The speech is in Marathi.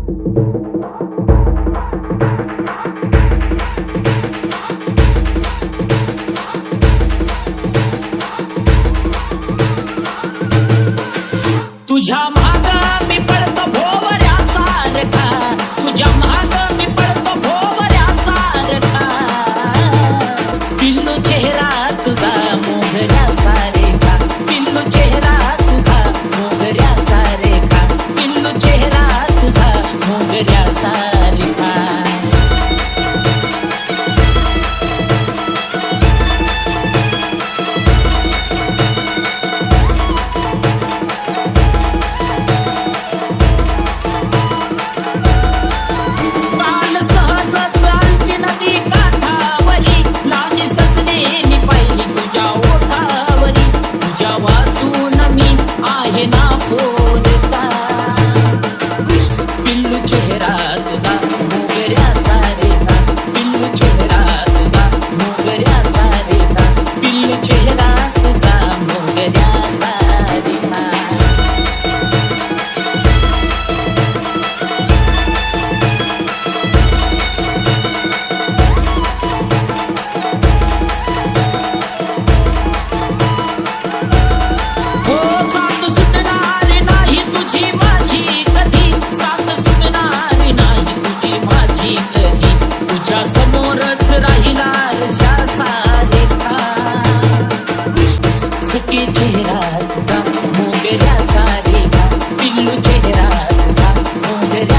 तुझ्या महाग मी पडतो भोवऱ्यासारखा, तुझ्या महाग मी पडतो भोवऱ्यासारखा. पिल्लू चेहरा तुझा मोगऱ्यासारखा, पिल्लू चेहरा तुझा मोगऱ्यासारखा, पिल्लू चेहरा तुझा मोगऱ्यासारखा. नदी काठावरी लावणी सजलेली पाहिली तुझ्या ओठावरी, तुझ्या वाचून मी आहे ना पोरका. पिल्लू चेहरा तुझा मोगऱ्यासारखा, पिल्लू चेहरा तुझा मोगऱ्यासारखा, पिल्लू चेहरा तुझा मोगऱ्यासारखा. समोरच राहिला रशासारखा, सखी चेहरा तुझा मोगऱ्यासारखा, पिल्लू चेहरा तुझा मोगऱ्या.